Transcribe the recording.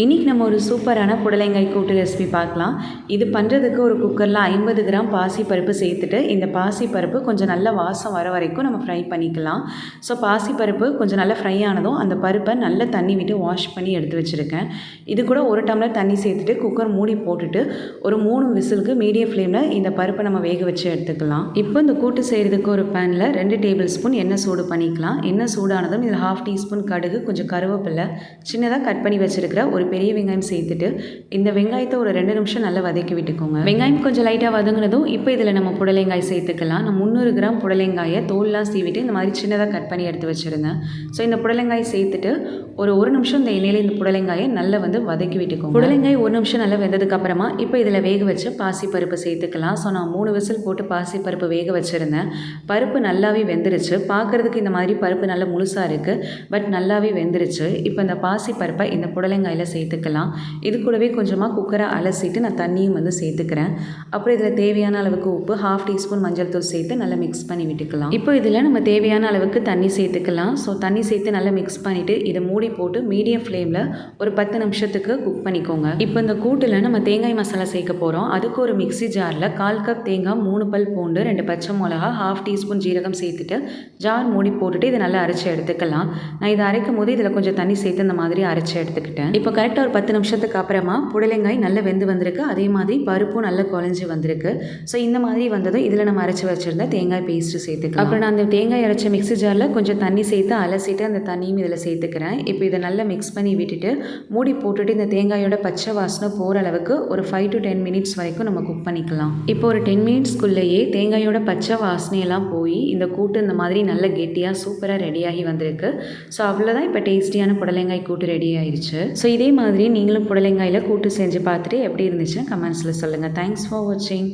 இன்றைக்கி நம்ம ஒரு சூப்பரான புடலங்காய் கூட்டு ரெசிபி பார்க்கலாம். இது பண்ணுறதுக்கு ஒரு குக்கரில் 50 கிராம் பாசிப்பருப்பு சேர்த்துட்டு இந்த பாசிப்பருப்பு கொஞ்சம் நல்ல வாசம் வர வரைக்கும் நம்ம ஃப்ரை பண்ணிக்கலாம். ஸோ பாசிப்பருப்பு கொஞ்சம் நல்லா ஃப்ரை ஆனதும் அந்த பருப்பை நல்லா தண்ணி விட்டு வாஷ் பண்ணி எடுத்து வச்சுருக்கேன். இது கூட ஒரு டம்ளர் தண்ணி சேர்த்துட்டு குக்கர் மூடி போட்டுட்டு ஒரு 3 விசிலுக்கு மீடியம் ஃப்ளேமில் இந்த பருப்பை நம்ம வேக வச்சு எடுத்துக்கலாம். இப்போ இந்த கூட்டு செய்கிறதுக்கு ஒரு பேனில் 2 டேபிள் ஸ்பூன் எண்ணெய் சூடு பண்ணிக்கலாம். எண்ணெய் சூடானதும் இதில் 1/2 டீஸ்பூன் கடுகு, கொஞ்சம் கருவேப்பிலை, சின்னதாக கட் பண்ணி வச்சுருக்கிற ஒரு பெரிய வெங்காயம் சேர்த்துட்டு இந்த வெங்காயத்தை ஒரு 2 நிமிஷம் நல்லா வதக்கி விட்டுக்கோங்க. வெங்காயம் கொஞ்சம் லைட்டாக வதங்கினதும் இப்போ இதில் நம்ம புடலங்காய் சேர்த்துக்கலாம். நான் 300 கிராம் புடலங்காயை தோல்லாம் சீவிட்டு இந்த மாதிரி சின்னதாக கட் பண்ணி எடுத்து வச்சுருந்தேன். ஸோ இந்த புடலங்காய் சேர்த்துட்டு ஒரு நிமிஷம் இந்த எண்ணெயில் இந்த புடலங்காயை நல்லா வதக்கி விட்டுக்கோங்க. புடலங்காய் 1 நிமிஷம் நல்லா வெந்ததுக்கு அப்புறமா இப்போ இதில் வேக வச்சு பாசிப்பருப்பு சேர்த்துக்கலாம். ஸோ நான் 3 விசில் போட்டு பாசிப்பருப்பு வேக வச்சுருந்தேன். பருப்பு நல்லாவே வெந்துருச்சு. பார்க்குறதுக்கு இந்த மாதிரி பருப்பு நல்லா முழுசாக இருக்குது, பட் நல்லாவே வெந்துருச்சு. இப்போ இந்த பாசிப்பருப்பை இந்த புடலங்காயில் சேர்த்துக்கலாம். இது கூடவே கொஞ்சமாக குக்கரை அலசிட்டு நான் தண்ணியும் சேர்த்துக்கிறேன். அப்புறம் இதில் தேவையான அளவுக்கு உப்பு, 1/2 டீஸ்பூன் மஞ்சள் தூள் சேர்த்து நல்லா மிக்ஸ் பண்ணி விட்டுக்கலாம். இப்போ இதில் நம்ம தேவையான அளவுக்கு தண்ணி சேர்த்துக்கலாம். ஸோ தண்ணி சேர்த்து நல்லா மிக்ஸ் பண்ணிவிட்டு இதை மூடி போட்டு மீடியம் ஃப்ளேமில் ஒரு 10 நிமிஷத்துக்கு குக் பண்ணிக்கோங்க. இப்போ இந்த கூட்டில் நம்ம தேங்காய் மசாலா சேர்க்க போகிறோம். அதுக்கு ஒரு மிக்ஸி ஜாரில் 1/4 கப் தேங்காய், 3 பல் பூண்டு, 2 பச்சை மிளகா, 1/2 டீஸ்பூன் ஜீரகம் சேர்த்துட்டு ஜார் மூடி போட்டுட்டு இதை நல்லா அரைச்சி எடுத்துக்கலாம். நான் இதை அரைக்கும் போது இதில் கொஞ்சம் தண்ணி சேர்த்து இந்த மாதிரி அரைச்சி எடுத்துக்கிட்டேன். இப்போ கரெக்டாக ஒரு 10 நிமிஷத்துக்கு அப்புறமா புடலங்காய் நல்லா வெந்து வந்திருக்கு. அதே மாதிரி பருப்பும் நல்லா குழஞ்சி வந்திருக்கு. ஸோ இந்த மாதிரி வந்ததும் இதில் நம்ம அரைச்சி வச்சுருந்த தேங்காய் பேஸ்ட்டு சேர்த்துக்கலாம். அப்புறம் நான் அந்த தேங்காய் அரைச்ச மிக்ஸி ஜாரில் கொஞ்சம் தண்ணி சேர்த்து அலசிட்டு அந்த தண்ணியும் இதில் சேர்த்துக்கிறேன். இப்போ இதை நல்லா மிக்ஸ் பண்ணி விட்டுட்டு மூடி போட்டுட்டு இந்த தேங்காயோட பச்சை வாசனை போகிற அளவுக்கு ஒரு 5 to 10 மினிட்ஸ் வரைக்கும் நம்ம குக் பண்ணிக்கலாம். இப்போ ஒரு 10 மினிட்ஸ்க்குள்ளேயே தேங்காயோட பச்சை வாசனையெல்லாம் போய் இந்த கூட்டு இந்த மாதிரி நல்ல கெட்டியாக சூப்பராக ரெடியாகி வந்திருக்கு. ஸோ அவ்வளோதான், இப்போ டேஸ்டியான புடலங்காய் கூட்டு ரெடி ஆயிடுச்சு. ஸோ இதே மாதிரி நீங்களும் புடலங்காயில் கூட்டு செஞ்சு பார்த்துட்டு எப்படி இருந்துச்சுன்னு கமெண்ட்ஸில் சொல்லுங்கள். தேங்க்ஸ் ஃபார் வாட்சிங்.